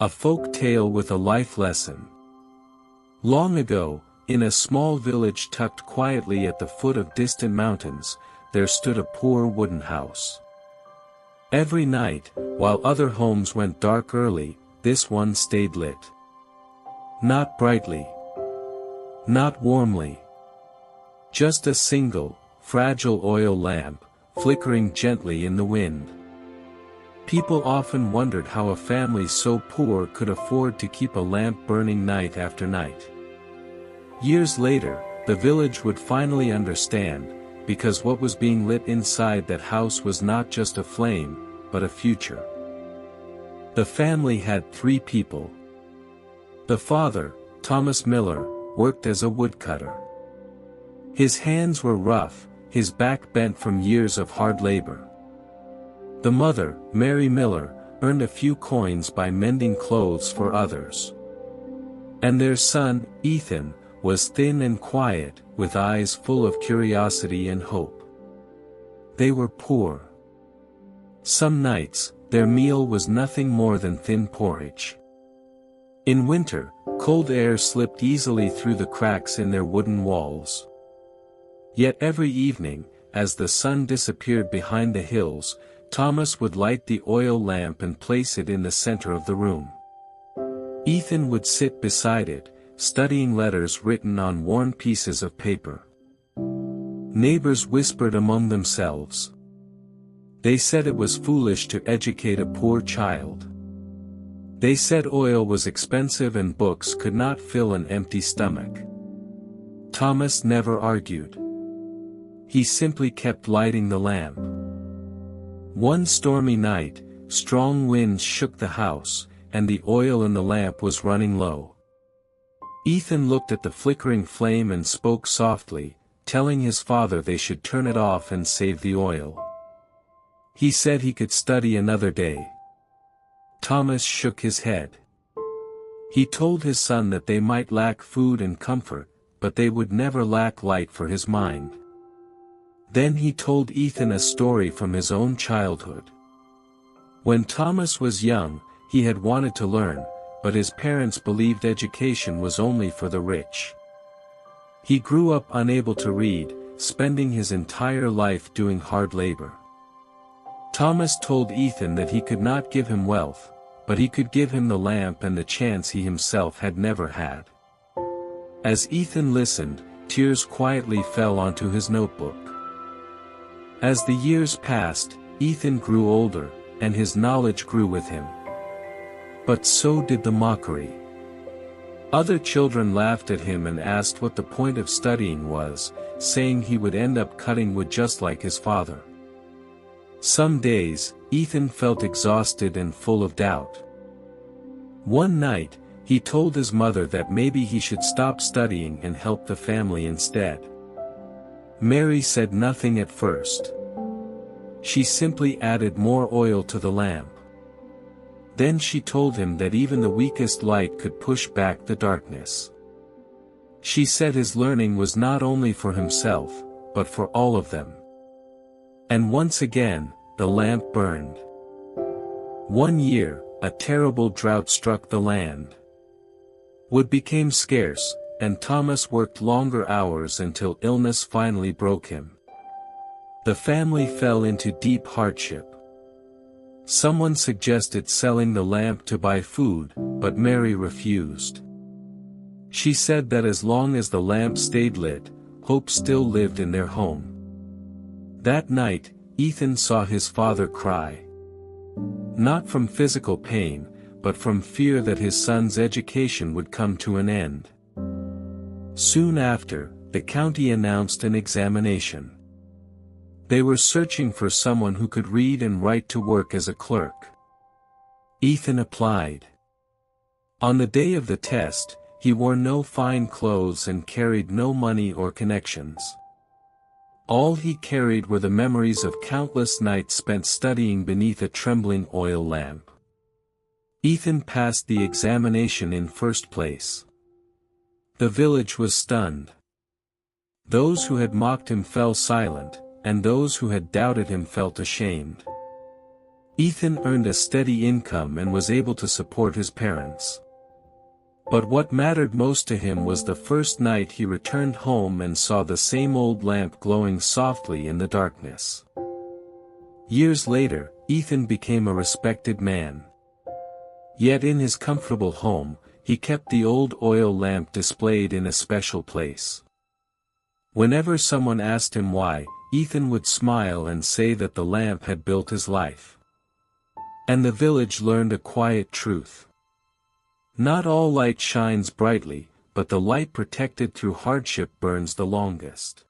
A folk tale with a life lesson. Long ago, in a small village tucked quietly at the foot of distant mountains, there stood a poor wooden house. Every night, while other homes went dark early, this one stayed lit. Not brightly. Not warmly. Just a single, fragile oil lamp, flickering gently in the wind. People often wondered how a family so poor could afford to keep a lamp burning night after night. Years later, the village would finally understand, because what was being lit inside that house was not just a flame, but a future. The family had 3 people. The father, Thomas Miller, worked as a woodcutter. His hands were rough, his back bent from years of hard labor. The mother, Mary Miller, earned a few coins by mending clothes for others. And their son, Ethan, was thin and quiet, with eyes full of curiosity and hope. They were poor. Some nights, their meal was nothing more than thin porridge. In winter, cold air slipped easily through the cracks in their wooden walls. Yet every evening, as the sun disappeared behind the hills, Thomas would light the oil lamp and place it in the center of the room. Ethan would sit beside it, studying letters written on worn pieces of paper. Neighbors whispered among themselves. They said it was foolish to educate a poor child. They said oil was expensive and books could not fill an empty stomach. Thomas never argued. He simply kept lighting the lamp. One stormy night, strong winds shook the house, and the oil in the lamp was running low. Ethan looked at the flickering flame and spoke softly, telling his father they should turn it off and save the oil. He said he could study another day. Thomas shook his head. He told his son that they might lack food and comfort, but they would never lack light for his mind. Then he told Ethan a story from his own childhood. When Thomas was young, he had wanted to learn, but his parents believed education was only for the rich. He grew up unable to read, spending his entire life doing hard labor. Thomas told Ethan that he could not give him wealth, but he could give him the lamp and the chance he himself had never had. As Ethan listened, tears quietly fell onto his notebook. As the years passed, Ethan grew older, and his knowledge grew with him. But so did the mockery. Other children laughed at him and asked what the point of studying was, saying he would end up cutting wood just like his father. Some days, Ethan felt exhausted and full of doubt. One night, he told his mother that maybe he should stop studying and help the family instead. Mary said nothing at first. She simply added more oil to the lamp. Then she told him that even the weakest light could push back the darkness. She said his learning was not only for himself, but for all of them. And once again, the lamp burned. One year, a terrible drought struck the land. Wood became scarce, and Thomas worked longer hours until illness finally broke him. The family fell into deep hardship. Someone suggested selling the lamp to buy food, but Mary refused. She said that as long as the lamp stayed lit, hope still lived in their home. That night, Ethan saw his father cry. Not from physical pain, but from fear that his son's education would come to an end. Soon after, the county announced an examination. They were searching for someone who could read and write to work as a clerk. Ethan applied. On the day of the test, he wore no fine clothes and carried no money or connections. All he carried were the memories of countless nights spent studying beneath a trembling oil lamp. Ethan passed the examination in first place. The village was stunned. Those who had mocked him fell silent, and those who had doubted him felt ashamed. Ethan earned a steady income and was able to support his parents. But what mattered most to him was the first night he returned home and saw the same old lamp glowing softly in the darkness. Years later, Ethan became a respected man. Yet in his comfortable home, he kept the old oil lamp displayed in a special place. Whenever someone asked him why, Ethan would smile and say that the lamp had built his life. And the village learned a quiet truth. Not all light shines brightly, but the light protected through hardship burns the longest.